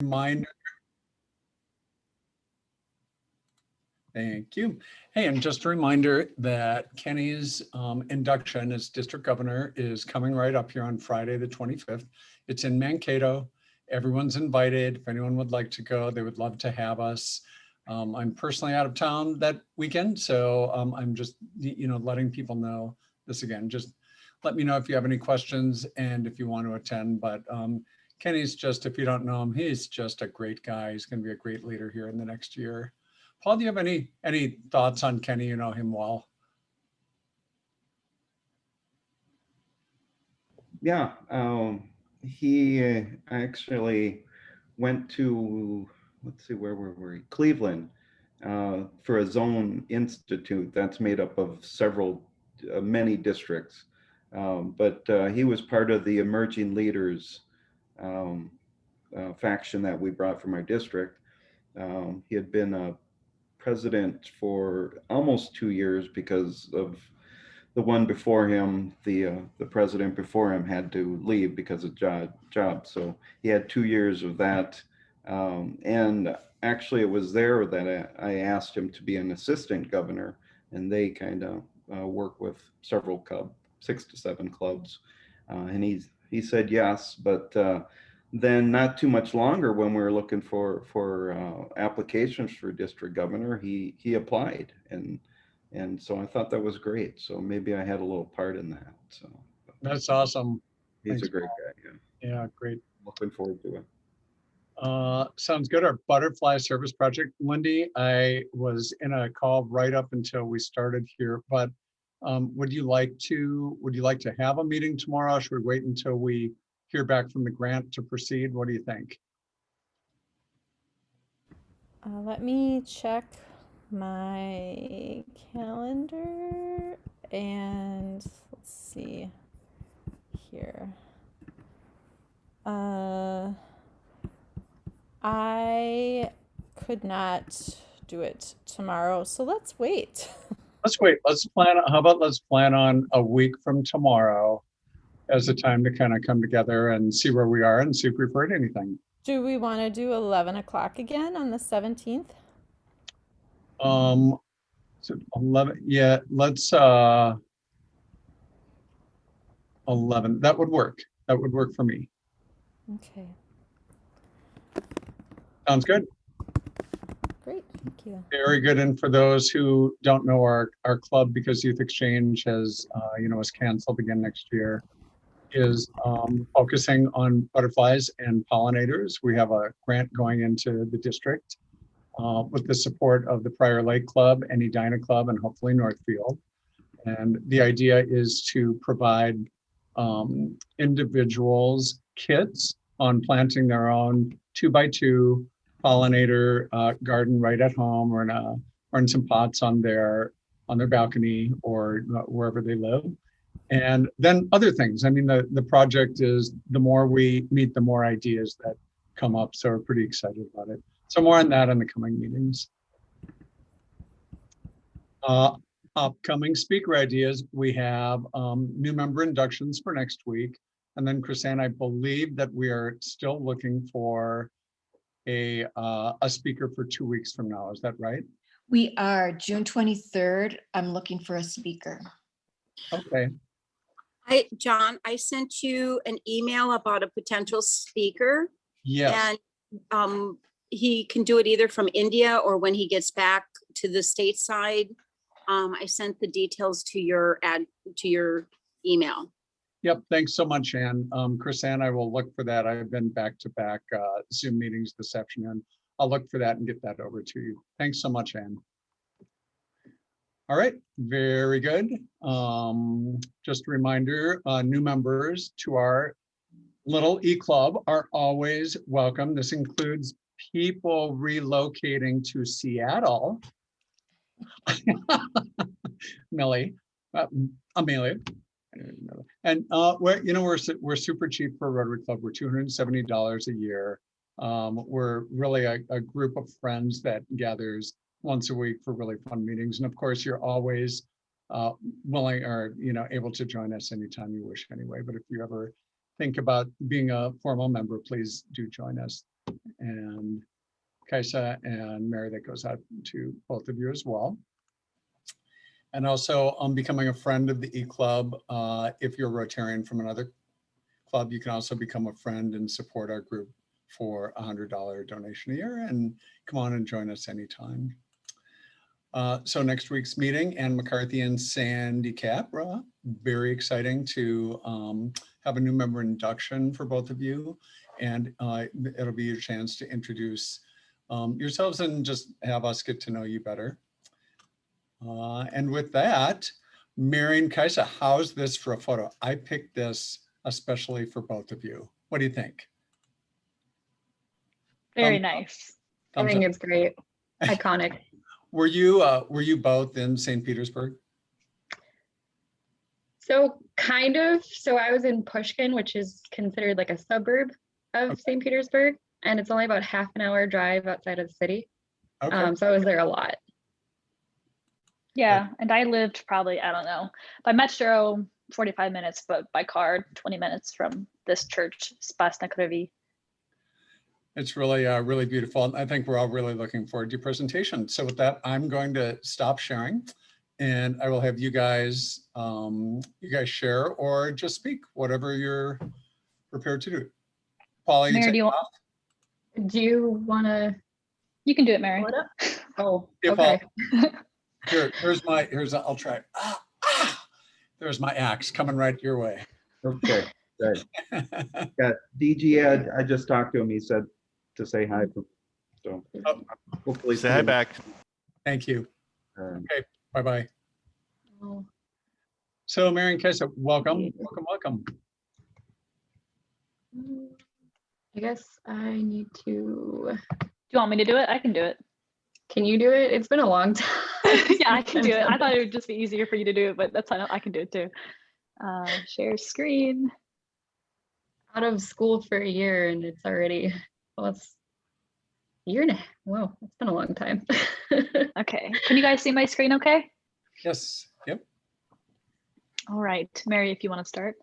reminder. Thank you. Hey, and just a reminder that Kenny's induction as district governor is coming right up here on Friday, the 25th. It's in Mankato. Everyone's invited. If anyone would like to go, they would love to have us. I'm personally out of town that weekend, so I'm just, letting people know this again. Just let me know if you have any questions and if you want to attend. But Kenny's just, if you don't know him, he's just a great guy. He's going to be a great leader here in the next year. Paul, do you have any thoughts on Kenny? You know him well. Yeah, he actually went to, let's see, where were we? Cleveland for a zone institute that's made up of many districts. But he was part of the emerging leaders faction that we brought from our district. He had been a president for almost 2 years because of the one before him. The president before him had to leave because of job. So he had 2 years of that. And actually, it was there that I asked him to be an assistant governor, and they kind of work with several 6 to 7 clubs. And he said yes, but then not too much longer, when we were looking for applications for district governor, he applied, and so I thought that was great. So maybe I had a little part in that. So That's awesome. he's Thanks, a great Paul. guy. Yeah. Yeah, great. Looking forward to it. Sounds good. Our butterfly service project, Lindy, I was in a call right up until we started here, but would you like to have a meeting tomorrow? Should we wait until we hear back from the grant to proceed? What do you think? Let me check my calendar and let's see here. I could not do it tomorrow, so let's wait. Let's wait. How about let's plan on a week from tomorrow as a time to kind of come together and see where we are and see if we've heard anything. Do we want to do 11 o'clock again on the 17th? So 11, yeah, let's 11. That would work. That would work for me. Okay. Sounds good. Great, thank you. Very good. And for those who don't know our club, because Youth Exchange has, is canceled again next year, is focusing on butterflies and pollinators. We have a grant going into the district with the support of the Prior Lake Club and Edina Club and hopefully Northfield. And the idea is to provide individuals kits on planting their own 2x2 pollinator garden right at home or in some pots on their balcony or wherever they live. And then other things. I mean, the project is, the more we meet, the more ideas that come up. So we're pretty excited about it. So more on that in the coming meetings. Upcoming speaker ideas. We have new member inductions for next week. And then Chrisanne, I believe that we are still looking for a speaker for 2 weeks from now. Is that right? We are June 23rd. I'm looking for a speaker. Okay. John, I sent you an email about a potential speaker. Yes. And he can do it either from India or when he gets back to the stateside. I sent the details to your email. Yep. Thanks so much, Ann. Chrisanne, I will look for that. I've been back-to-back Zoom meetings this afternoon. I'll look for that and get that over to you. Thanks so much, Ann. All right, very good. Just a reminder, new members to our little e-club are always welcome. This includes people relocating to Seattle. Amelia. And we're super cheap for a Rotary Club. We're $270 a year. We're really a group of friends that gathers once a week for really fun meetings. And of course, you're always willing or able to join us anytime you wish anyway. But if you ever think about being a formal member, please do join us. and Kajsa and Mary, that goes out to both of you as well. And also becoming a friend of the E-Club. If you're a Rotarian from another club, you can also become a friend and support our group for a $100 donation a year, and come on and join us anytime. So next week's meeting, Ann McCarthy and Sandy Capra. Very exciting to have a new member induction for both of you. And it'll be your chance to introduce yourselves and just have us get to know you better. And with that, Mary and Kajsa, how's this for a photo? I picked this especially for both of you. What do you think? Very Thumbs up? nice. I Thumbs think up. it's great. Iconic. Were you both in St. Petersburg? So kind of. So I was in Pushkin, which is considered like a suburb of Okay. St. Petersburg, and it's only about half an hour drive outside of the city. Okay. So I was there a lot. Yeah, and I lived probably, I don't know, by metro 45 minutes, but by car 20 minutes from this church, Spas na Krvi. It's really, really beautiful. And I think we're all really looking forward to your presentation. So with that, I'm going to stop sharing and I will have you guys share or just speak, whatever you're prepared to do. Paula, you Mary, take do you it want? off? Do you want to You can do it, Mary. pull it up? Oh, Yeah, okay. I'll try. There's my axe coming right your way. Okay, good. Yeah, DG Ed, I just talked to him. He said to say hi. So Oh. hopefully. Say hi back. Thank you. Bye-bye. Oh, So Mary and Kajsa, welcome, welcome, welcome. I guess I need to. Do you want me to do it? I can do it. Can you do it? It's been a long time. Yeah, I can do it. I thought it would just be easier for you to do it, but that's fine. I can do it too. Share screen. Out of school for a year and it's already, well, it's a year and a half. Wow, it's been a long time. Okay. Can you guys see my screen okay? Yes, yep. All right. Mary, if you want to start.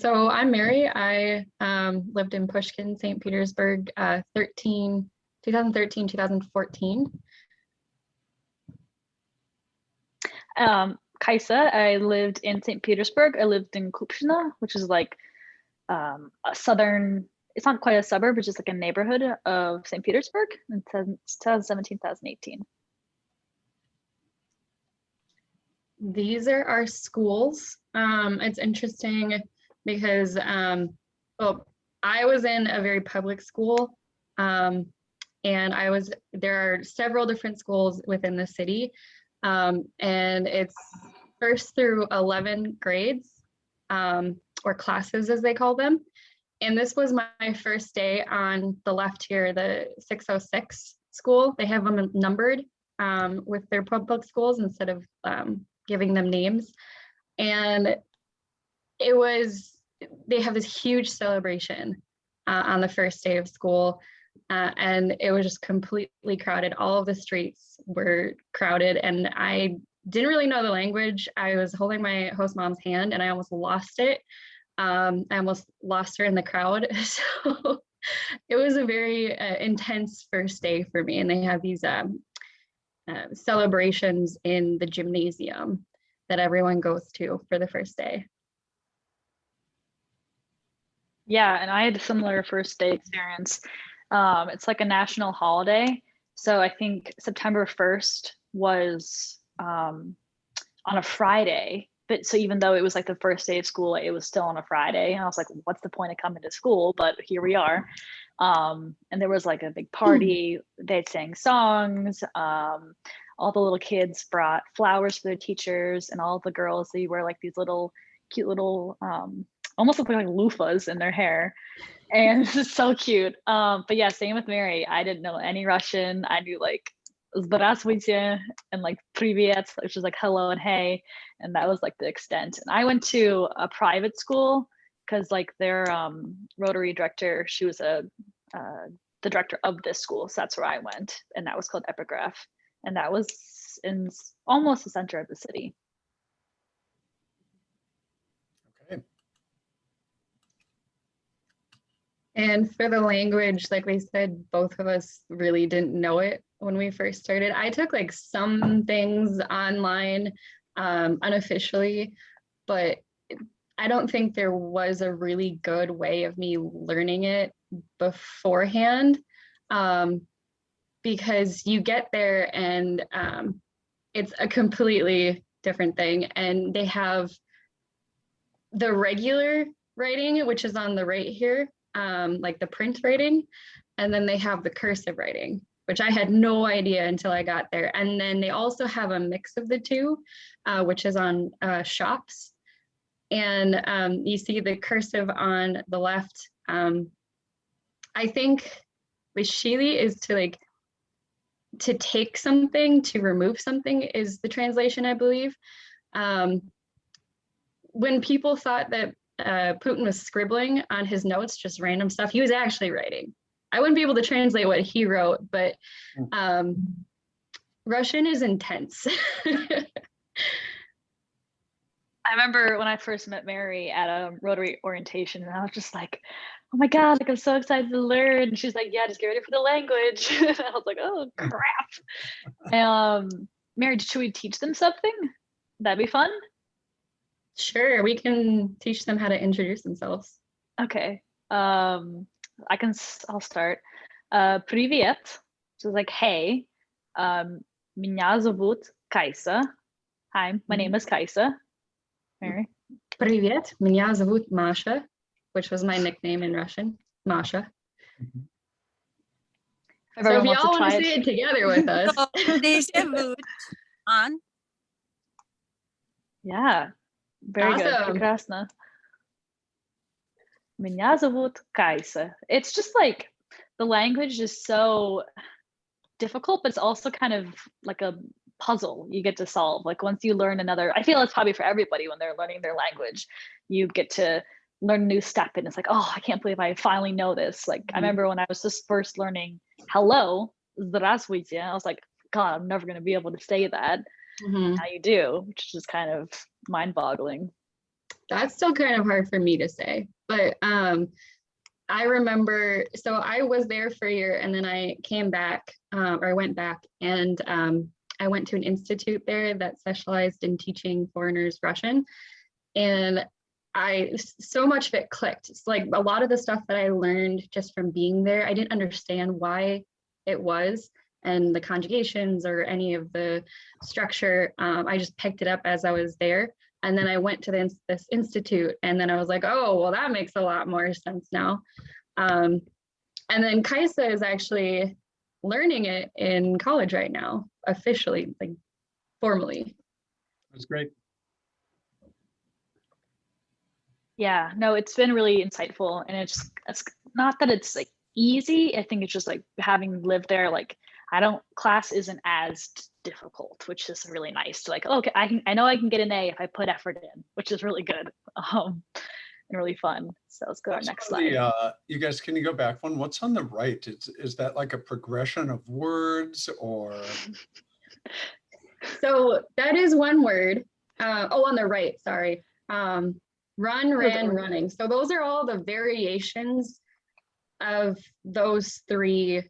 So I'm Mary. I lived in Pushkin, St. Petersburg, 2013, 2014. Kajsa, I lived in St. Petersburg. I lived in Kupshina, which is like a southern, it's not quite a suburb, it's just like a neighborhood of St. Petersburg in 2017, 2018. These are our schools. It's interesting because, well, I was in a very public school, and there are several different schools within the city, and it's 1st through 11th grades, or classes as they call them. And this was my first day on the left here, the 606 school. They have them numbered with their public schools instead of giving them names. And they have this huge celebration on the first day of school. And it was just completely crowded. All of the streets were crowded and I didn't really know the language. I was holding my host mom's hand and I almost lost it. I almost lost her in the crowd. So it was a very intense first day for me. And they have these celebrations in the gymnasium that everyone goes to for the first day. Yeah, and I had a similar first day experience. It's like a national holiday. So I think September 1st was on a Friday. But so even though it was like the first day of school, it was still on a Friday. And I was like, what's the point of coming to school? But here we are. And there was like a big party. They sang songs. All the little kids brought flowers for their teachers, and all the girls, they wear like these little cute little almost look like loofahs in their hair. And this is so cute. But yeah, same with Mary. I didn't know any Russian. I knew like Здравствуйте and like Привет, which is like hello and hey. And that was like the extent. And I went to a private school because like their Rotary director, she was the director of this school. So that's where I went. And that was called Epigraph. And that was in almost the center of the city. Okay. And for the language, like we said, both of us really didn't know it when we first started. I took like some things online unofficially, but I don't think there was a really good way of me learning it beforehand, because you get there and it's a completely different thing. And they have the regular writing, which is on the right here, like the print writing, and then they have the cursive writing, which I had no idea until I got there. And then they also have a mix of the two, which is on shops. And you see the cursive on the left. I think the Shili is to take something, to remove something is the translation, I believe. When people thought that Putin was scribbling on his notes, just random stuff, he was actually writing. I wouldn't be able to translate what he wrote, but Russian is intense. I remember when I first met Mary at a Rotary orientation, and I was just like, oh my God, like I'm so excited to learn. And she's like, yeah, just get ready for the language. And I was like, oh crap. Mary, should we teach them something? That'd be fun. Sure, we can teach them how to introduce themselves. Okay. I'll start. Привет. So it's like, hey, меня зовут Kajsa. Hi, my name is Kajsa. Mary. Привет, меня зовут Masha, which was my nickname in Russian, Masha. So if y'all want to say it together with us. Yeah, very good. Awesome. Прекрасно. Меня зовут Kajsa. It's just like the language is so difficult, but it's also kind of like a puzzle you get to solve. Like once you learn another, I feel it's probably for everybody when they're learning their language, you get to learn a new step and it's like, oh, I can't believe I finally know this. Like I remember when I was just first learning hello, здравствуйте, I was like, God, I'm never going to be able to say that. Now you do, which is kind of mind-boggling. That's still kind of hard for me to say, but I remember, so I was there for a year and then I came back, or I went back, and I went to an institute there that specialized in teaching foreigners Russian. And so much of it clicked. It's like a lot of the stuff that I learned just from being there, I didn't understand why it was, and the conjugations or any of the structure. I just picked it up as I was there. And then I went to this institute, and then I was like, oh, well, that makes a lot more sense now. And then Kajsa is actually learning it in college right now, officially, like formally. That's great. Yeah, no, it's been really insightful, and it's not that it's like easy. I think it's just like having lived there, like class isn't as difficult, which is really nice. Like, okay, I know I can get an A if I put effort in, which is really good, and really fun. So let's go to our next slide. You guys, can you go back one? What's on the right? Is that like a progression of words or? So that is one word. On the right, sorry. Run, ran, running. So those are all the variations of those three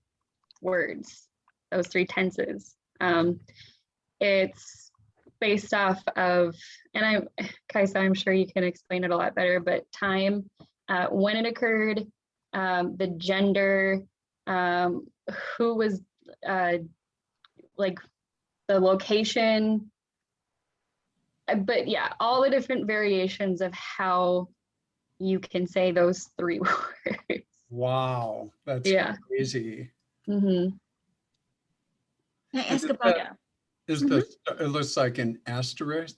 words, those three tenses. It's based off of, and Kajsa, I'm sure you can explain it a lot better, but time, when it occurred, the gender, who was, like the location, but yeah, all the different variations of how you can say those three words. Wow, that's crazy. Can I ask about? It looks like an asterisk.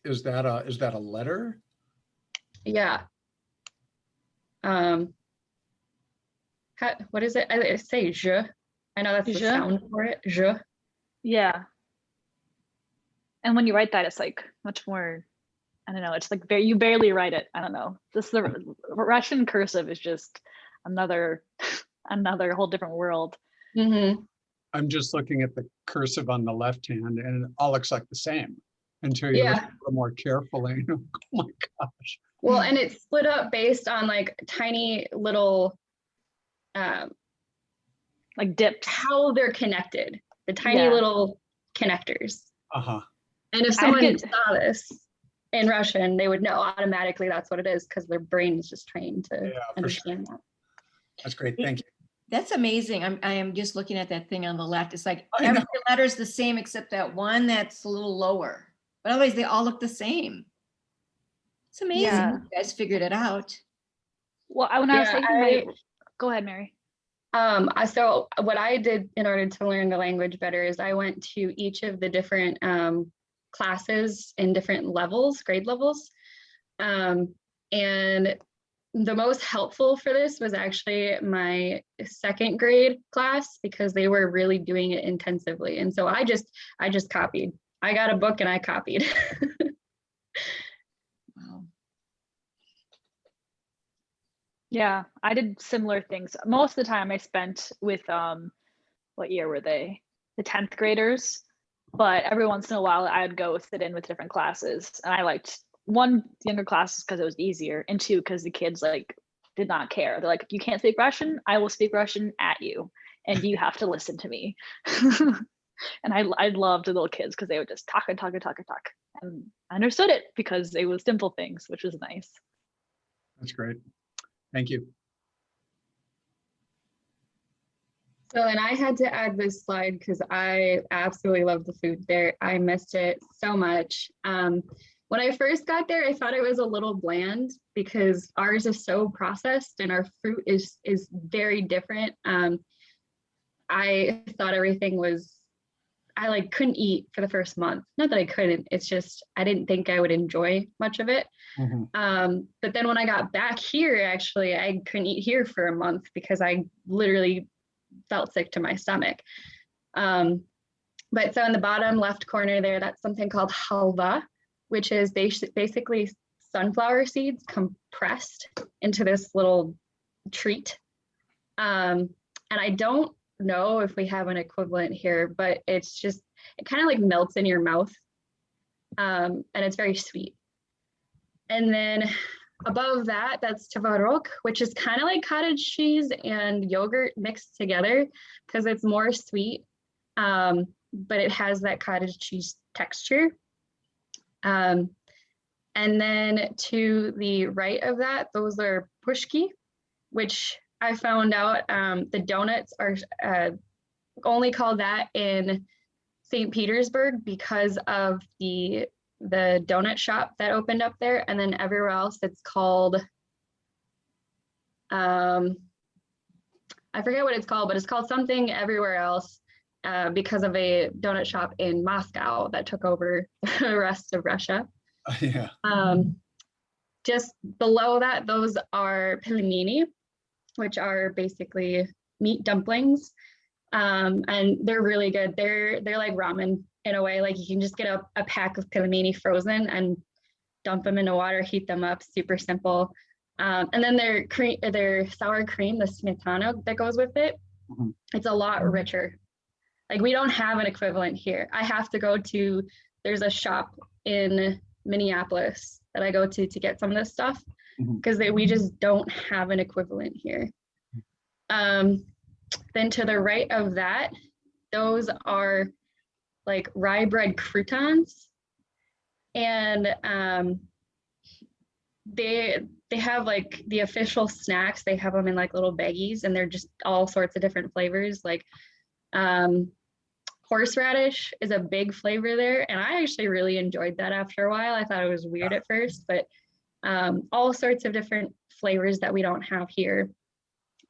Is that a letter? Yeah. What is it? I say je. I know that's the sound for it. Je. Yeah. And when you write that, it's like much more, I don't know, it's like you barely write it. I don't know. Just the Russian cursive is just another whole different world. I'm just looking at the cursive on the left hand and it all looks like the same until you look a little more carefully. Oh my gosh. Well, and it's split up based on like tiny little Like dips. how they're connected, the tiny Yeah. little connectors. Uh-huh. And if I'd someone get- saw this in Russian, they would know automatically that's what it is because their brain is just trained to Yeah, for sure. understand that. That's great. Thank you. That's amazing. I am just looking at that thing on the left. It's like I every know. letter is the same except that one that's a little lower. But otherwise, they all look the same. It's amazing. Yeah. You guys figured it out. Well, when I was Yeah, taking my, go ahead, Mary. So what I did in order to learn the language better is I went to each of the different classes in different levels, grade levels. And the most helpful for this was actually my second grade class because they were really doing it intensively. And so I just copied. I got a book and I copied. Wow. Yeah, I did similar things. Most of the time I spent with, what year were they? The 10th graders. But every once in a while I'd go sit in with different classes. And I liked one, younger classes because it was easier, and two, because the kids like did not care. They're like, you can't speak Russian, I will speak Russian at you, and you have to listen to me. And I loved the little kids because they would just talk and talk and talk and talk. And I understood it because it was simple things, which was nice. That's great. Thank you. So, and I had to add this slide because I absolutely love the food there. I missed it so much. When I first got there, I thought it was a little bland because ours is so processed and our fruit is very different. I thought everything was, I like couldn't eat for the first month. Not that I couldn't, it's just, I didn't think I would enjoy much of it. Mhm. But then when I got back here, actually, I couldn't eat here for a month because I literally felt sick to my stomach. But so in the bottom left corner there, that's something called halva, which is basically sunflower seeds compressed into this little treat. And I don't know if we have an equivalent here, but it's just, it kind of like melts in your mouth. And it's very sweet. And then above that, that's tvarog, which is kind of like cottage cheese and yogurt mixed together because it's more sweet, but it has that cottage cheese texture. And then to the right of that, those are pushki, which I found out the donuts are only called that in St. Petersburg because of the donut shop that opened up there, and then everywhere else it's called I forget what it's called, but it's called something everywhere else because of a donut shop in Moscow that took over the rest of Russia. Yeah. Just below that, those are pelmeni, which are basically meat dumplings, and they're really good. They're like ramen in a way. Like you can just get a pack of pelmeni frozen and dump them into water, heat them up, super simple. And then their sour cream, the smetana that goes with it, Mhm. it's a lot richer. Like we don't have an equivalent here. I have to go to, there's a shop in Minneapolis that I go to get some of this stuff Mhm. because we just don't have an equivalent here. Then to the right of that, those are like rye bread croutons, and they have like the official snacks. They have them in like little baggies, and they're just all sorts of different flavors. Like horseradish is a big flavor there, and I actually really enjoyed that after a while. I thought it was weird at first, but all sorts of different flavors that we don't have here.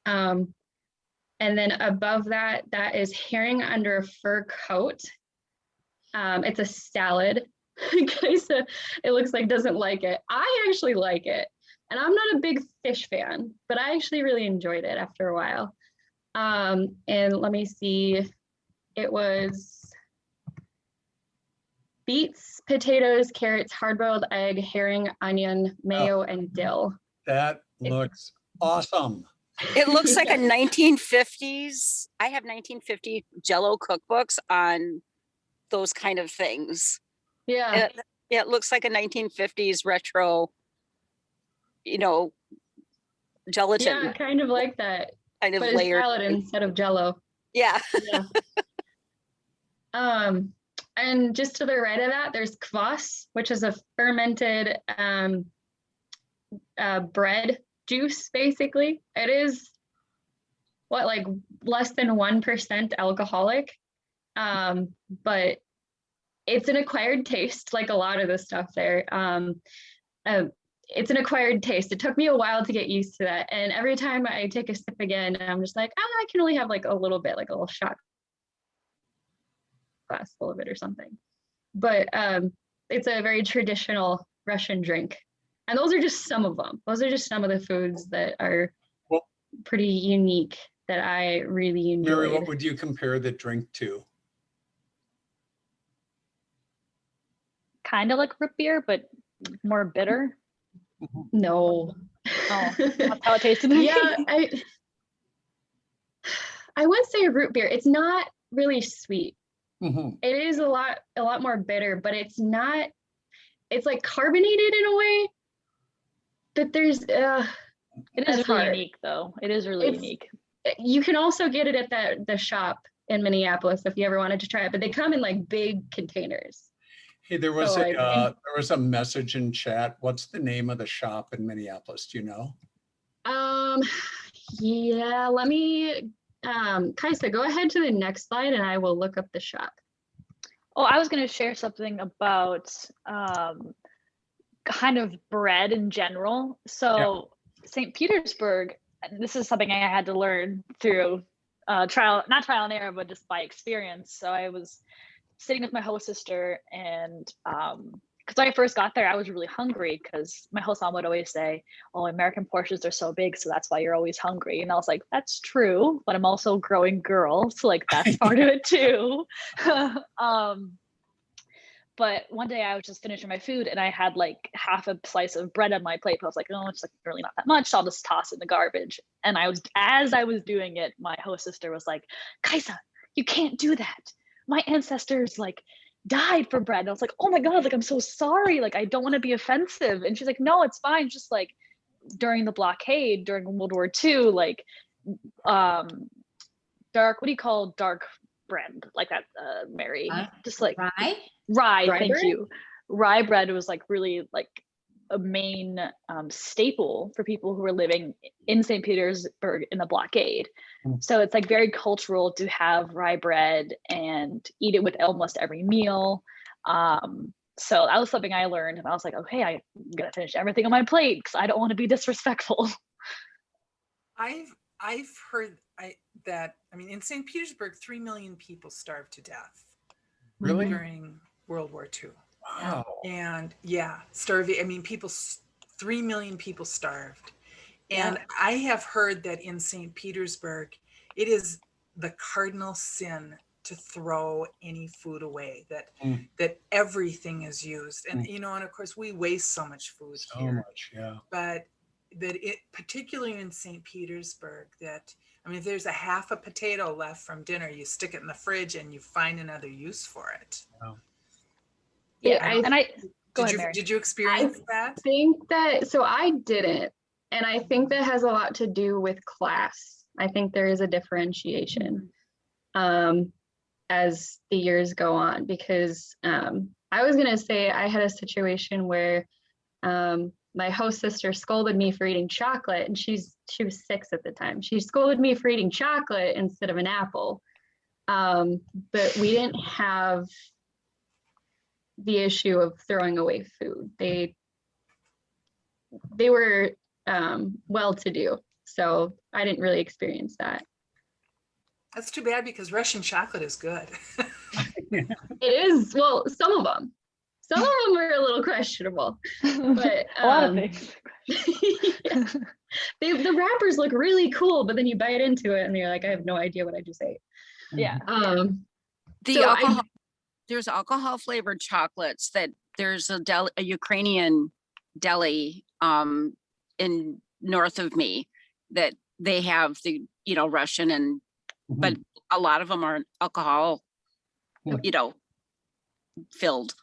And then above that, that is herring under a fur coat. It's a salad. Kajsa, it looks like doesn't like it. I actually like it. And I'm not a big fish fan, but I actually really enjoyed it after a while. And let me see, it was beets, potatoes, carrots, hard-boiled egg, herring, onion, mayo, and dill. That looks awesome. It looks like a 1950s. I have 1950 Jello cookbooks on those kind of things. Yeah. It looks like a 1950s retro, gelatin. Yeah, kind of like that. kind of but it's layered. salad instead of Jello. Yeah. Yeah. And just to the right of that, there's kvass, which is a fermented bread juice, basically. It is like less than 1% alcoholic, but it's an acquired taste, like a lot of the stuff there. It's an acquired taste. It took me a while to get used to that. And every time I take a sip again, I'm just like, oh, I can only have like a little bit, like a little shot glass full of it or something. But it's a very traditional Russian drink. And those are just some of them. Those are just some of the foods that are pretty unique that I really enjoyed. Mary, what would you compare the drink to? Kind of like root beer, but more bitter. No. Oh, that's how it tasted to me. Yeah, I would say root beer. It's not really sweet. Mhm. It is a lot more bitter, but it's not, it's like carbonated in a way. But there's It is that's really hard. unique though. It is really unique. You can also get it at the shop in Minneapolis if you ever wanted to try it, but they come in like big containers. Hey, there was So, like, there was a message in chat. What's the name of the shop in Minneapolis? Do you know? Yeah, let me, Kajsa, go ahead to the next slide and I will look up the shop. Oh, I was going to share something about kind of bread in general. So St. Petersburg, this is something I had to learn through not trial and error, but just by experience. So I was sitting with my host sister, and because when I first got there, I was really hungry because my host mom would always say, oh, American portions are so big, so that's why you're always hungry. And I was like, that's true, but I'm also a growing girl, so like that's part of it too. But one day I was just finishing my food and I had like half a slice of bread on my plate. But I was like, oh, it's like really not that much. So I'll just toss it in the garbage. And as I was doing it, my host sister was like, Kajsa, you can't do that. My ancestors like died for bread. And I was like, oh my God, like, I'm so sorry. Like, I don't want to be offensive. And she's like, no, it's fine. Just like during the blockade, during World War II, like dark, what do you call dark bread? Like that, Mary, just like rye, Rye thank bread? you. Rye bread was like really like a main staple for people who were living in St. Petersburg in the blockade. So it's like very cultural to have rye bread and eat it with almost every meal. So that was something I learned, and I was like, okay, I'm gonna finish everything on my plate because I don't want to be disrespectful. I've heard that in St. Petersburg, 3 million people starved to death. Really? During World War II. Wow. And yeah, starving. 3 million people starved. And I have heard that in St. Petersburg, it is the cardinal sin to throw any food away, that everything is used. And, and of course we waste so much food here. Much, yeah. But that it, particularly in St. Petersburg, that, if there's a half a potato left from dinner, you stick it in the fridge and you find another use for it. Wow. Did you experience that? I think that, so I didn't, and I think that has a lot to do with class. I think there is a differentiation as the years go on, because I was gonna say I had a situation where my host sister scolded me for eating chocolate, and she was 6 at the time. She scolded me for eating chocolate instead of an apple. But we didn't have the issue of throwing away food. They were well-to-do, so I didn't really experience that. That's too bad, because Russian chocolate is good. It is, well, some of them are a little questionable, but a lot of things. yeah. The wrappers look really cool, but then you bite into it and you're like, I have no idea what I just ate. Yeah. There's alcohol flavored chocolates that there's a Ukrainian deli in north of me that they have the Russian and but a lot of them are alcohol filled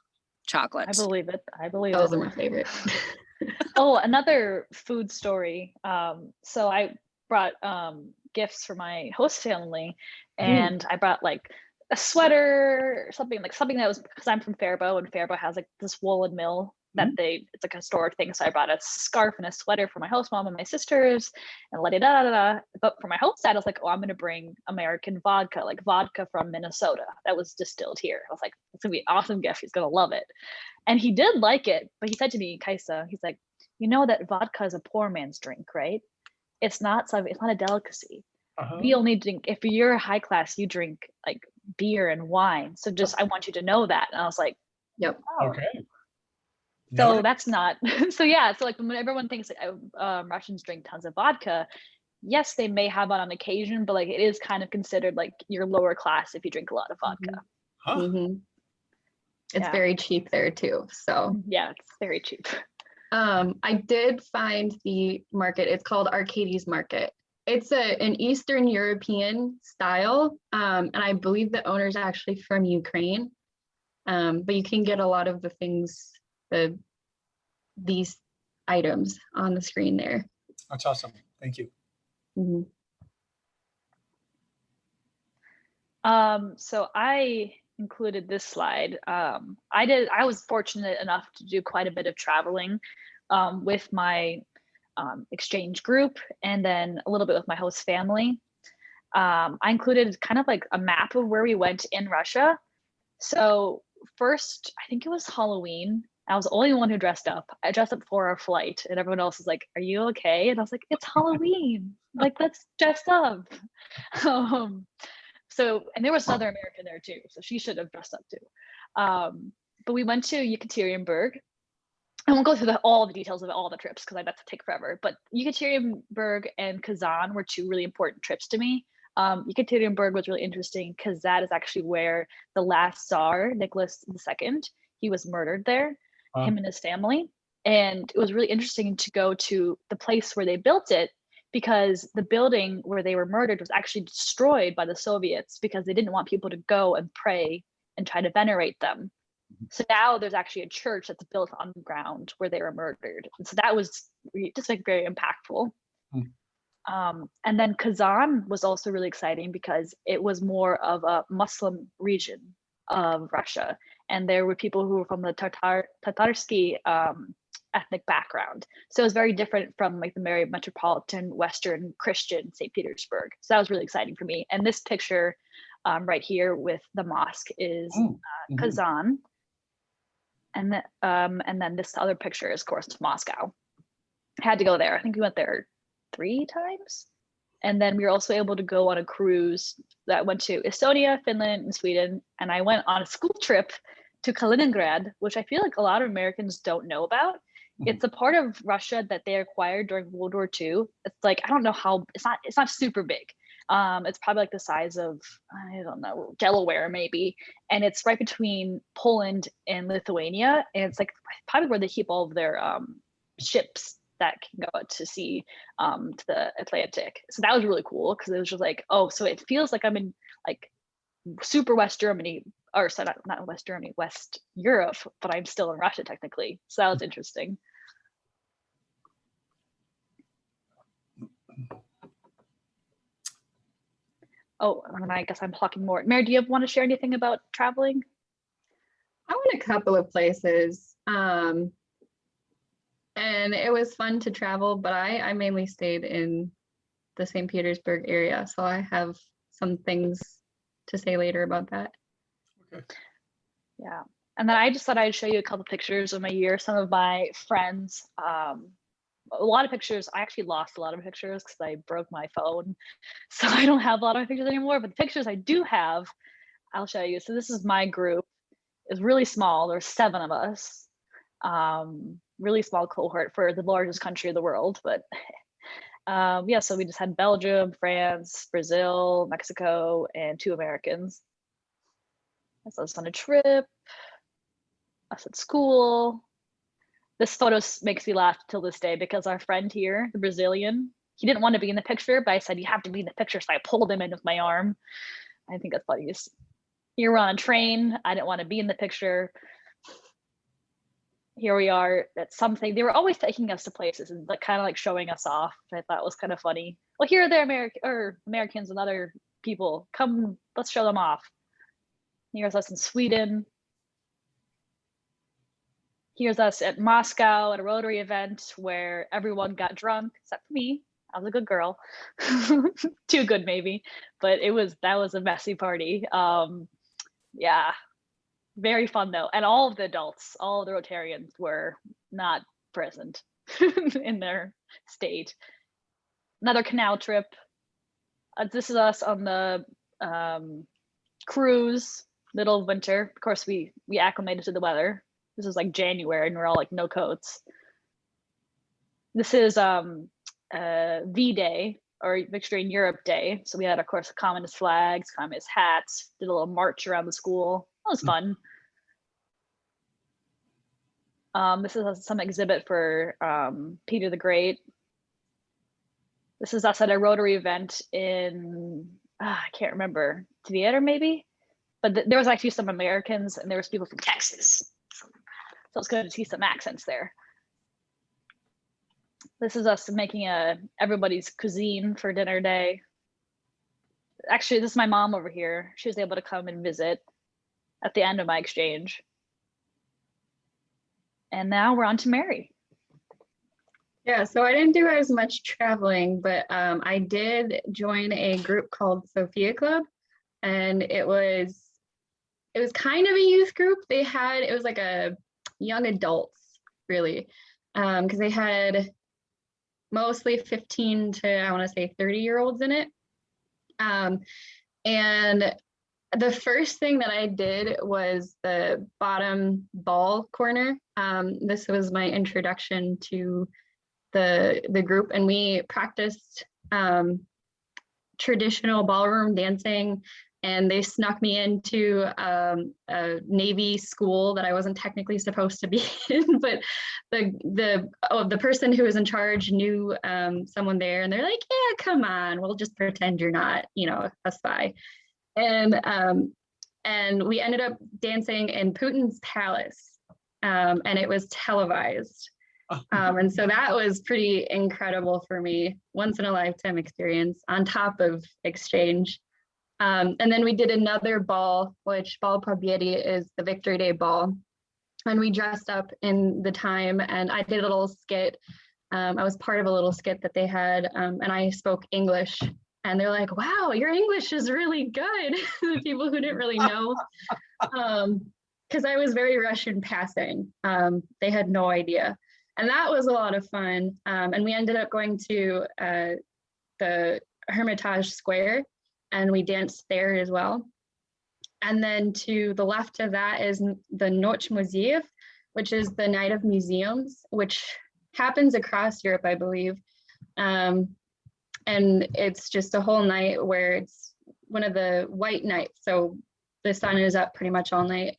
chocolates. I believe it. Those are my favorite. Oh, another food story. So I brought gifts for my host family, and I brought like a sweater, or something that was, because I'm from Faribault, and Faribault has like this woolen mill that it's like a historic thing. So I brought a scarf and a sweater for my host mom and my sisters, and da da da da. But for my host dad, I was like, oh, I'm gonna bring American vodka, like vodka from Minnesota that was distilled here. I was like, it's gonna be an awesome gift. He's gonna love it. And he did like it, but he said to me, Kajsa, he's like, you know that vodka is a poor man's drink, right? It's not a delicacy. We only drink, if you're high class, you drink like beer and wine. So just, I want you to know that. And I was like, Yep. oh. Okay. So Noted. that's not, so yeah. So like when everyone thinks like, Russians drink tons of vodka, yes, they may have it on occasion, but like it is kind of considered like you're lower class if you drink a lot of vodka. Huh. It's very cheap there too. So yeah, it's very cheap. I did find the market. It's called Arcades Market. It's an Eastern European style, and I believe the owner's actually from Ukraine. But you can get a lot of the things, these items on the screen there. That's awesome. Thank you. So I included this slide. I was fortunate enough to do quite a bit of traveling with my exchange group, and then a little bit with my host family. I included kind of like a map of where we went in Russia. So first, I think it was Halloween. I was the only one who dressed up. I dressed up for our flight, and everyone else was like, "Are you okay?" And I was like, "It's Halloween. Like, let's dress up." So, and there was another American there too, so she should have dressed up too. But we went to Yekaterinburg. I won't go through all the details of all the trips because that's to take forever. But Yekaterinburg and Kazan were two really important trips to me. Yekaterinburg was really interesting because that is actually where the last Tsar, Nicholas II, he was murdered there, him and his family. And it was really interesting to go to the place where they built it, because the building where they were murdered was actually destroyed by the Soviets because they didn't want people to go and pray and try to venerate them. So now there's actually a church that's built on the ground where they were murdered. And so that was just like very impactful. And then Kazan was also really exciting because it was more of a Muslim region of Russia. And there were people who were from the Tatarsky ethnic background. So it was very different from like the very metropolitan Western Christian St. Petersburg. So that was really exciting for me. And this picture right here with the mosque is Kazan. And then this other picture is, of course, Moscow. I had to go there. I think we went there 3 times. And then we were also able to go on a cruise that went to Estonia, Finland, and Sweden. And I went on a school trip to Kaliningrad, which I feel like a lot of Americans don't know about. It's a part of Russia that they acquired during World War II. It's like, I don't know how, it's not super big. It's probably like the size of, I don't know, Delaware maybe. And it's right between Poland and Lithuania. And it's like probably where they keep all of their ships that can go out to sea to the Atlantic. So that was really cool because it was just like, oh, so it feels like I'm in like super West Germany, or so not West Germany, West Europe, but I'm still in Russia technically. So that was interesting. Oh, and I guess I'm talking more. Mary, do you want to share anything about traveling? I went a couple of places, and it was fun to travel, but I mainly stayed in the St. Petersburg area, so I have some things to say later about that. Okay. Yeah, and then I just thought I'd show you a couple pictures of my year. Some of my friends, a lot of pictures. I actually lost a lot of pictures because I broke my phone, so I don't have a lot of pictures anymore. But the pictures I do have, I'll show you. So this is my group. It's really small. There's 7 of us. Really small cohort for the largest country of the world. But yeah, so we just had Belgium, France, Brazil, Mexico, and 2 Americans. So I was on a trip. Us at school. This photo makes me laugh till this day because our friend here, the Brazilian, he didn't want to be in the picture, but I said, you have to be in the picture. So I pulled him in with my arm. I think that's funny. Here we're on a train. I didn't want to be in the picture. Here we are at something. They were always taking us to places and like kind of like showing us off. I thought was kind of funny. well, here are the Americans and other people. Come, let's show them off. Here's us in Sweden. Here's us at Moscow at a Rotary event where everyone got drunk except for me. I was a good girl. Too good maybe, but that was a messy party. Yeah, very fun though. And all of the adults, all of the Rotarians were not present in their state. Another canal trip. This is us on the cruise, middle of winter. Of course, we acclimated to the weather. This is like January and we're all like no coats. This is V-Day, or Victory in Europe Day. So we had, of course, communist flags, communist hats, did a little march around the school. That was fun. This is some exhibit for Peter the Great. This is us at a Rotary event in, I can't remember, theater maybe? But there was actually some Americans and there was people from Texas. So it's good to see some accents there. This is us making everybody's cuisine for dinner day. Actually, this is my mom over here. She was able to come and visit at the end of my exchange. And now we're on to Mary. Yeah, so I didn't do as much traveling, but I did join a group called Sophia Club, and it was kind of a youth group. It was like a young adults, really, because they had mostly 15 to, I want to say, 30-year-olds in it. And the first thing that I did was the bottom ball corner. This was my introduction to the group, and we practiced traditional ballroom dancing, and they snuck me into a Navy school that I wasn't technically supposed to be in, but the person who was in charge knew someone there, and they're like, yeah, come on, we'll just pretend you're not, a spy. And we ended up dancing in Putin's palace, and it was televised. And so that was pretty incredible for me, once in a lifetime experience on top of exchange. And then we did another ball, which Bal Pobedi is the Victory Day ball. And we dressed up in the time, and I did a little skit. I was part of a little skit that they had, and I spoke English. And they're like, wow, your English is really good. The people who didn't really know. Because I was very Russian passing. They had no idea. And that was a lot of fun. And we ended up going to the Hermitage Square, and we danced there as well. And then to the left of that is the Noc Muziev, which is the Night of Museums, which happens across Europe, I believe. And it's just a whole night where it's one of the white nights. So the sun is up pretty much all night.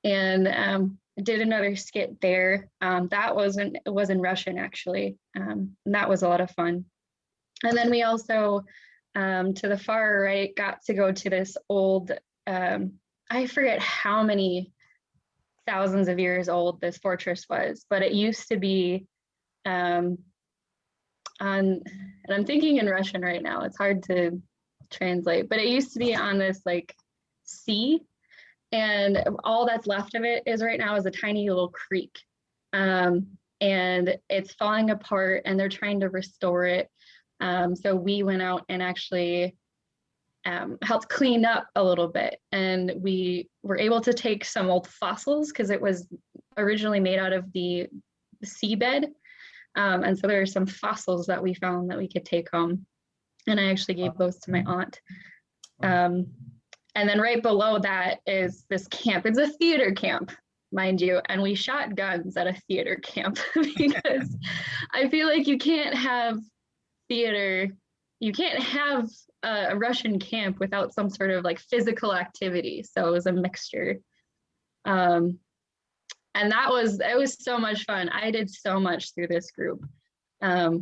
And did another skit there. That was in Russian, actually. And that was a lot of fun. And then we also, to the far right, got to go to this old, I forget how many thousands of years old this fortress was, but it used to be and I'm thinking in Russian right now, it's hard to translate, but it used to be on this like sea, and all that's left of it is right now is a tiny little creek. And it's falling apart, and they're trying to restore it. So we went out and actually helped clean up a little bit, and we were able to take some old fossils because it was originally made out of the seabed. And so there are some fossils that we found that we could take home. And I actually gave those to my aunt. And then right below that is this camp. It's a theater camp, mind you. And we shot guns at a theater camp because I feel like you can't have theater, you can't have a Russian camp without some sort of like physical activity. So it was a mixture. And it was so much fun. I did so much through this group,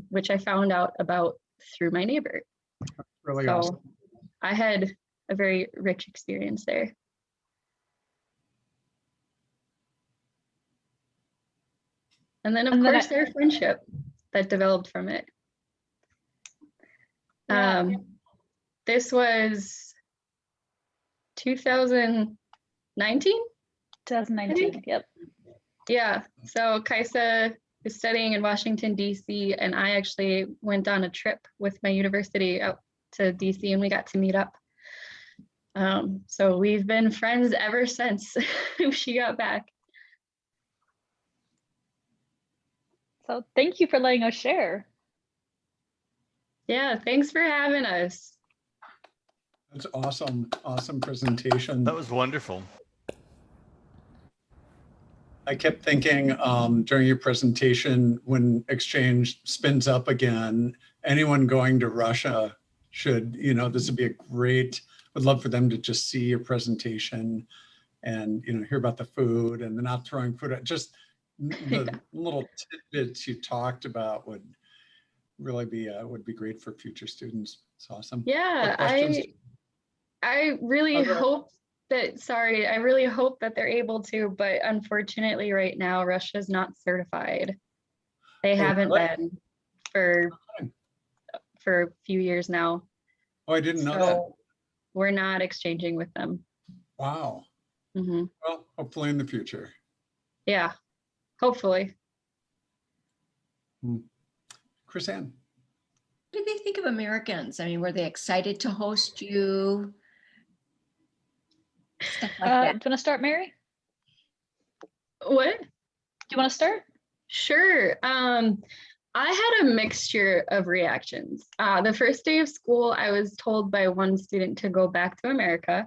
which I found out about through my neighbor. Really so awesome. I had a very rich experience there. And then of course their friendship that developed from it. Yeah. This was 2019? 2019. Yep. Yeah. So Kajsa is studying in Washington, D.C., and I actually went on a trip with my university out to D.C. and we got to meet up. So we've been friends ever since she got back. So thank you for letting us share. Yeah, thanks for having us. That's awesome. Awesome presentation. That was wonderful. I kept thinking during your presentation, when exchange spins up again, anyone going to Russia should, this would be a great, would love for them to just see your presentation and, hear about the food and the not throwing food out. Just the little tidbits you talked about would really be, would be great for future students. It's awesome. Yeah, What questions? I really Oh, go ahead. hope I really hope that they're able to, but unfortunately right now, Russia's not certified. They haven't really? been for a few years now. Oh, I didn't know that. So we're not exchanging with them. Wow. Hmm. Well, hopefully in the future. Yeah, hopefully. Chris Ann. What did they think of Americans? I mean, were they excited to host you? Stuff like Do you that. want to start, Mary? What? Do you want to start? Sure. I had a mixture of reactions. The first day of school, I was told by one student to go back to America.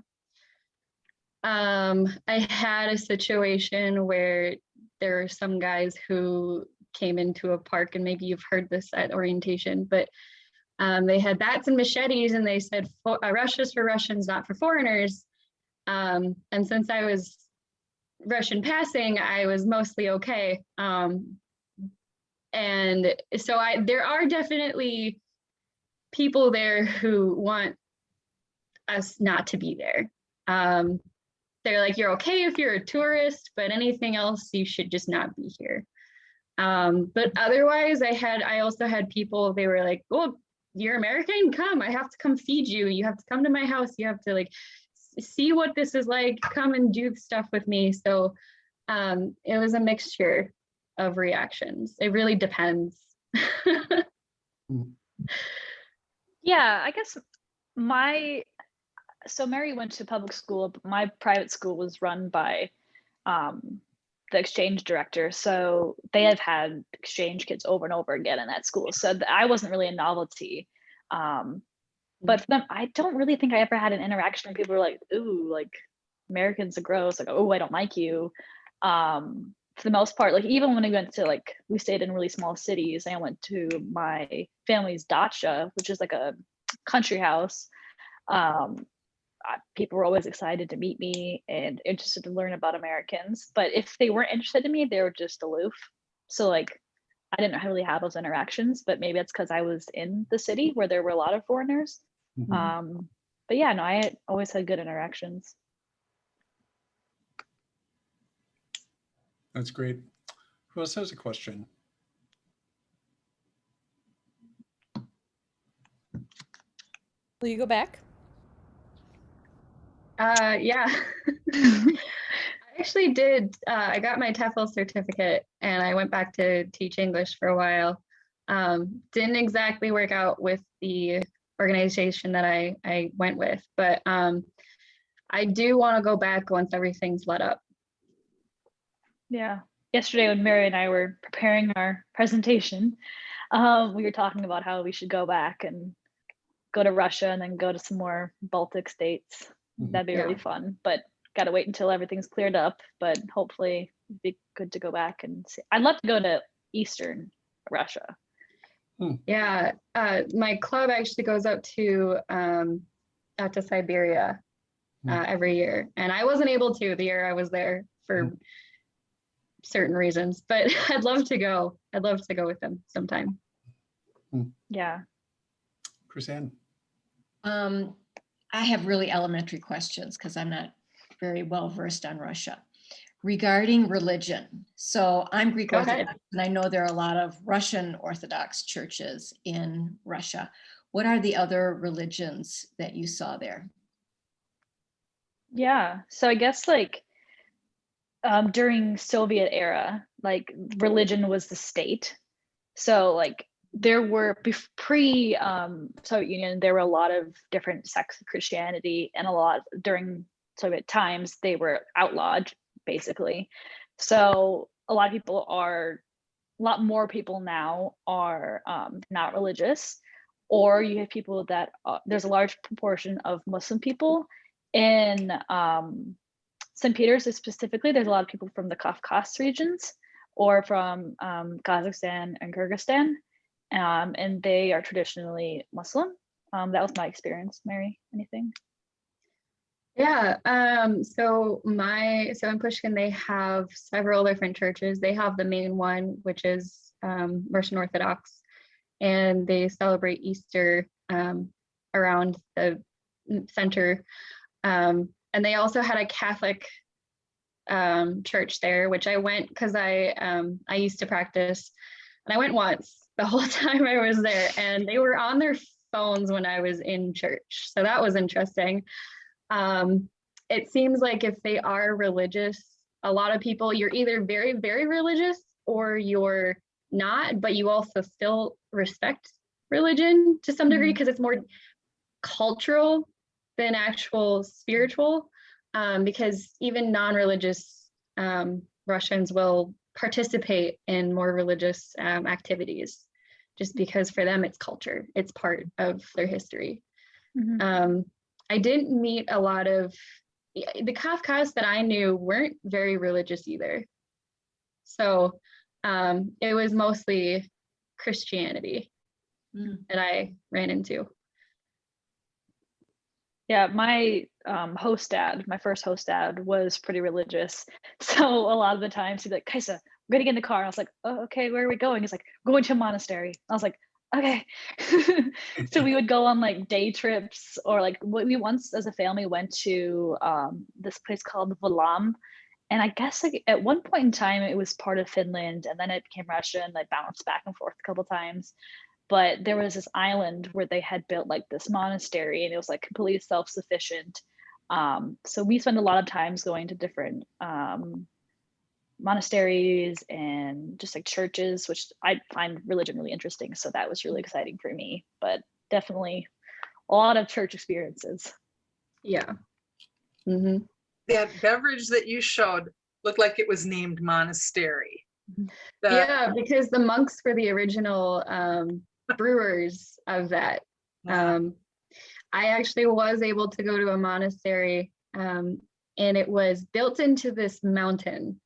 I had a situation where there were some guys who came into a park, and maybe you've heard this at orientation, but they had bats and machetes, and they said, Russia's for Russians, not for foreigners. And since I was Russian passing, I was mostly okay. And so there are definitely people there who want us not to be there. They're like, you're okay if you're a tourist, but anything else, you should just not be here. But otherwise, I also had people, they were like, oh, you're American? Come, I have to come feed you. You have to come to my house. You have to see what this is like, come and do stuff with me. So it was a mixture of reactions. It really depends. Yeah, I guess so Mary went to public school, but my private school was run by the exchange director. So they have had exchange kids over and over again in that school. So I wasn't really a novelty. But for them, I don't really think I ever had an interaction where people were like, ooh, like Americans are gross, like, oh, I don't like you. For the most part, like even when we went to we stayed in really small cities, I went to my family's dacha, which is like a country house. People were always excited to meet me and interested to learn about Americans. But if they weren't interested in me, they were just aloof. So I didn't really have those interactions, but maybe it's because I was in the city where there were a lot of foreigners. Mm-hmm. But yeah, no, I always had good interactions. That's great. Who else has a question? Will you go back? Yeah. I actually did. I got my TEFL certificate and I went back to teach English for a while. Didn't exactly work out with the organization that I went with, but I do want to go back once everything's let up. Yeah. Yesterday when Mary and I were preparing our presentation, we were talking about how we should go back and go to Russia and then go to some more Baltic states. That'd be really fun, but got to wait until everything's cleared up, but hopefully it'd be good to go back and see. I'd love to go to Eastern Russia. Yeah, my club actually goes out to Siberia every year, and I wasn't able to the year I was there for certain reasons, but I'd love to go. I'd love to go with them sometime. Yeah. Chris Ann. I have really elementary questions because I'm not very well versed on Russia regarding religion. So I'm Greek Go Orthodox, ahead. and I know there are a lot of Russian Orthodox churches in Russia. what are the other religions that you saw there? Yeah. So I guess like during Soviet era, like religion was the state. So like there were pre Soviet Union, there were a lot of different sects of Christianity, and a lot during Soviet times they were outlawed basically. So a lot more people now are not religious, or you have people that there's a large proportion of Muslim people in St. Peter's specifically. There's a lot of people from the Kafkas regions or from Kazakhstan and Kyrgyzstan, and they are traditionally Muslim. That was my experience. Mary, anything? Yeah, so in Pushkin, they have several different churches. They have the main one, which is Russian Orthodox, and they celebrate Easter around the center. And they also had a Catholic church there, which I went because I used to practice, and I went once the whole time I was there, and they were on their phones when I was in church. So that was interesting. It seems like if they are religious, a lot of people, you're either very, very religious or you're not, but you also still respect religion to some degree because it's more cultural than actual spiritual, because even non-religious Russians will participate in more religious activities just because for them it's culture, it's part of their history. I didn't meet a lot of the Kafkas that I knew weren't very religious either. So it was mostly Christianity that I ran into. Yeah, my host dad, my first host dad was pretty religious. So a lot of the times he'd be like, Kajsa, we're gonna get in the car. And I was like, oh, okay, where are we going? He's like, going to a monastery. I was like, okay. So we would go on like day trips, or like we once as a family went to this place called Volam. And I guess like at one point in time it was part of Finland, and then it became Russia, and I bounced back and forth a couple times. But there was this island where they had built like this monastery, and it was like completely self-sufficient. So we spent a lot of times going to different monasteries and just like churches, which I find religion really interesting. So that was really exciting for me, but definitely a lot of church experiences. Yeah. That beverage that you showed looked like it was named Monastery. Yeah, because the monks were the original brewers of that. I actually was able to go to a monastery, and it was built into this mountain.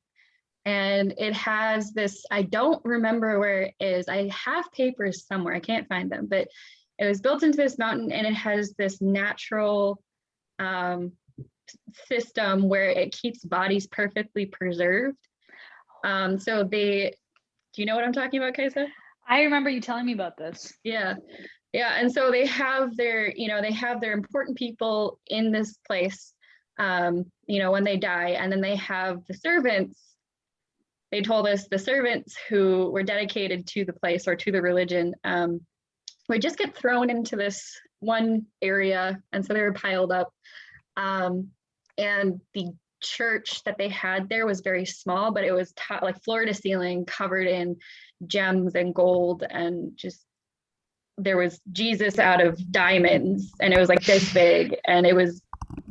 And it has this, I don't remember where it is. I have papers somewhere, I can't find them, but it was built into this mountain, and it has this natural system where it keeps bodies perfectly preserved. So do you know what I'm talking about, Kajsa? I remember you telling me about this. Yeah. And so they have their important people in this place, when they die, and then they have the servants. They told us the servants who were dedicated to the place or to the religion would just get thrown into this one area, and so they were piled up. And the church that they had there was very small, but it was like floor to ceiling, covered in gems and gold, and just there was Jesus out of diamonds, and it was like this big, and it was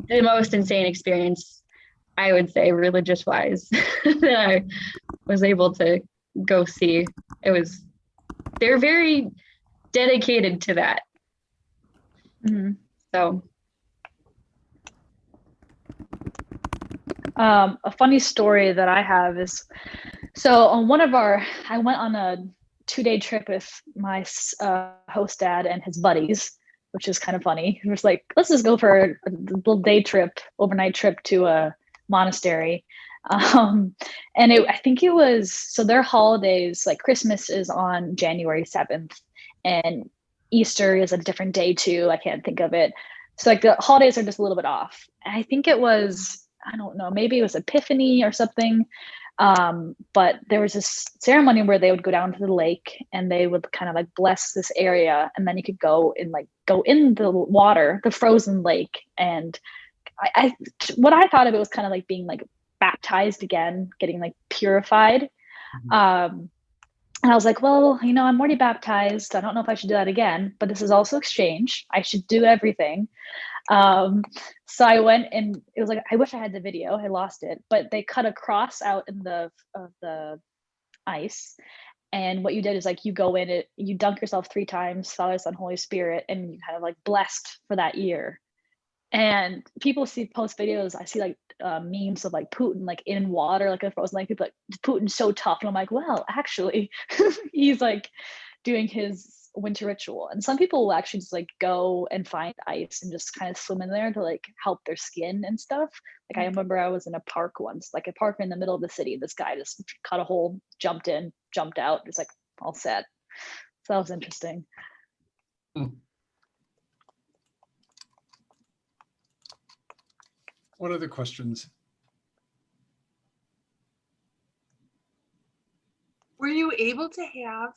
the most insane experience, I would say, religious wise, that I was able to go see. They're very dedicated to that. So a funny story that I have is, so on I went on a 2-day trip with my host dad and his buddies, which is kind of funny. It was like, let's just go for a little day trip, overnight trip to a monastery. And I think it was, so their holidays, like Christmas is on January 7th, and Easter is a different day too. I can't think of it. So like the holidays are just a little bit off. And I think it was, I don't know, maybe it was Epiphany or something. But there was this ceremony where they would go down to the lake and they would kind of like bless this area, and then you could go in the water, the frozen lake. And what I thought of it was kind of like being like baptized again, getting like purified. And I was like, well, I'm already baptized. I don't know if I should do that again, but this is also exchange. I should do everything. So I went, and it was like, I wish I had the video. I lost it, but they cut a cross out in the ice. And what you did is like, you go in it, you dunk yourself 3 times, Father, Son, Holy Spirit, and you kind of like blessed for that year. And people post videos. I see like memes of like Putin like in water, like a frozen lake. People like, Putin's so tough, and I'm like, well, actually, he's like doing his winter ritual. And some people will actually just like go and find ice and just kind of swim in there to like help their skin and stuff. Like I remember I was in a park once, like a park in the middle of the city. This guy just cut a hole, jumped in, jumped out, just like all set. So that was interesting. What other questions? Were you able to have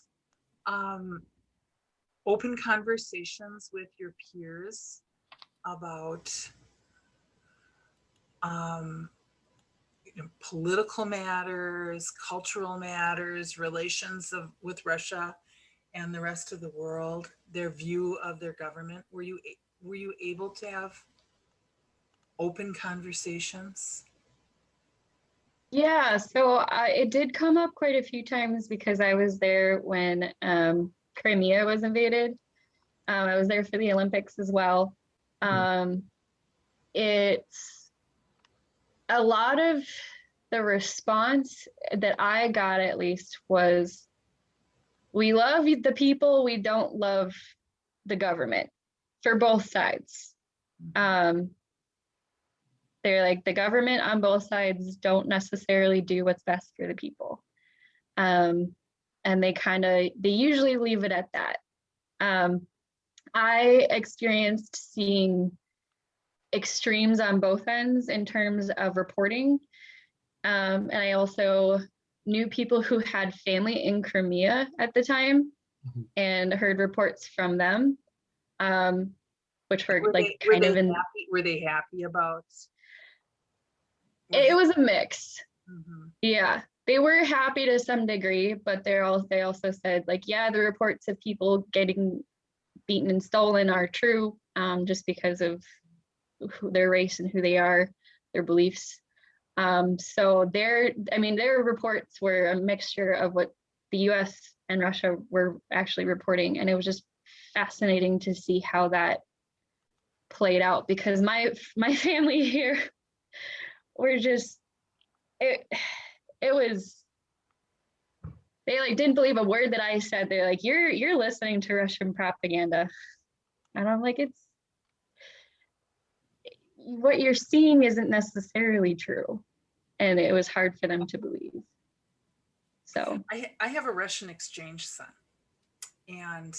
open conversations with your peers about political matters, cultural matters, relations with Russia and the rest of the world, their view of their government? Were you able to have open conversations? Yeah, so it did come up quite a few times because I was there when Crimea was invaded. I was there for the Olympics as well. It's a lot of the response that I got, at least, was, we love the people, we don't love the government, for both sides. They're like, the government on both sides don't necessarily do what's best for the people. And they usually leave it at that. I experienced seeing extremes on both ends in terms of reporting. And I also knew people who had family in Crimea at the time and heard reports from them, which were were they happy about? It was a mix. Yeah, they were happy to some degree, but they also said, like, yeah, the reports of people getting beaten and stolen are true, just because of their race and who they are, their beliefs. So their reports were a mixture of what the US and Russia were actually reporting, and it was just fascinating to see how that played out, because my family here were just, it was, they like didn't believe a word that I said. They're like, you're listening to Russian propaganda. And I'm like, it's, what you're seeing isn't necessarily true. And it was hard for them to believe. So I have a Russian exchange son, and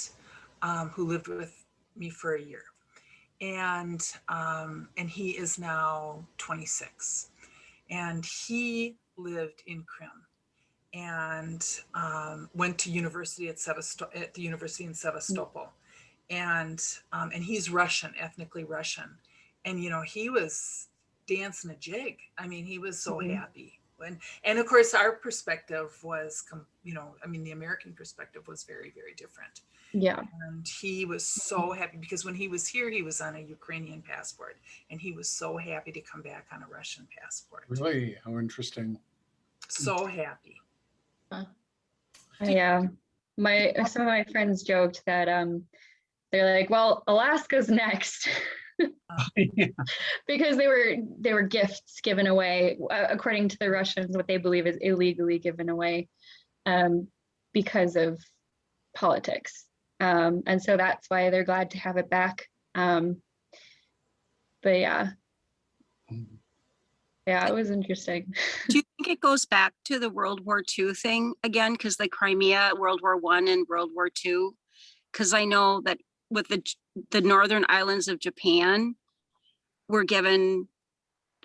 who lived with me for a year. And he is now 26, and he lived in Crimea and went to university at the university in Sevastopol, and he's Russian, ethnically Russian, and he was dancing a jig. I mean, he was so happy. And of course, our perspective was, the American perspective was very, very different. Yeah. And he was so happy because when he was here, he was on a Ukrainian passport, and he was so happy to come back on a Russian passport. Really? How interesting. So happy. Yeah. Some of my friends joked that they're like, well, Alaska's next. Yeah. Because they were gifts given away, according to the Russians, what they believe is illegally given away, because of politics. And so that's why they're glad to have it back. But yeah, it was interesting. Do you think it goes back to the World War II thing again? Because the Crimea, World War I and World War II, because I know that with the northern islands of Japan were given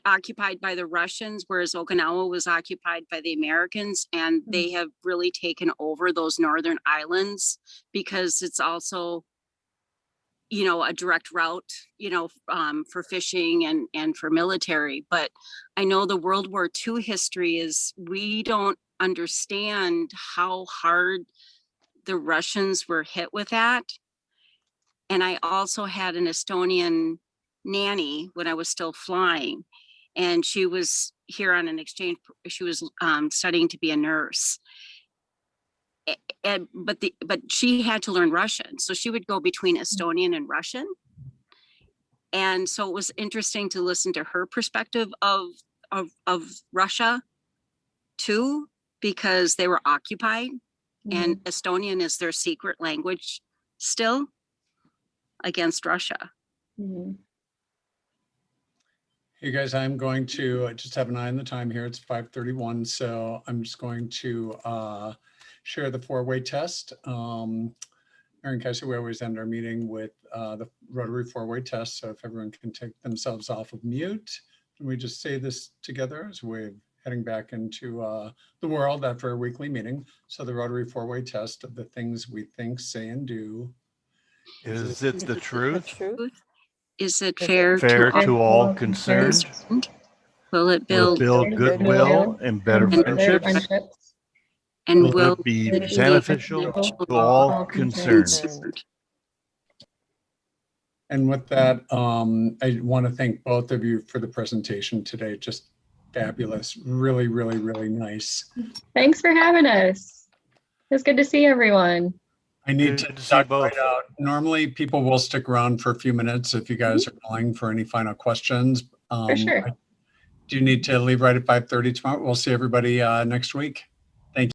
occupied by the Russians, whereas Okinawa was occupied by the Americans, and they have really taken over those northern islands because it's also, you know, a direct route, you know, for fishing and for military. But I know the World War II history is, we don't understand how hard the Russians were hit with that. And I also had an Estonian nanny when I was still flying, and she was here on an exchange. She was studying to be a nurse. But she had to learn Russian, so she would go between Estonian and Russian. And so it was interesting to listen to her perspective of Russia too, because they were occupied, and Estonian is their secret language still against Russia. Hey guys, I'm going to just have an eye on the time here. It's 5:31, so I'm just going to share the four-way test. Aaron and Kajsa, we always end our meeting with the Rotary four-way test. So if everyone can take themselves off of mute, and we just say this together as we're heading back into the world after our weekly meeting. So the Rotary four-way test of the things we think, say, and do. Is it the truth? Is it fair To all concerned? Will it Will build it build goodwill and better friendships? and Will it be beneficial to all concerned? And with that, I want to thank both of you for the presentation today. Just fabulous. Really, really, really nice. Thanks for having us. It's good to see everyone. I need Good to to see duck both. right out. Normally, people will stick around for a few minutes if you guys are willing for any final questions. For sure. Do you need to leave right at 5:30 tomorrow? We'll see everybody next week.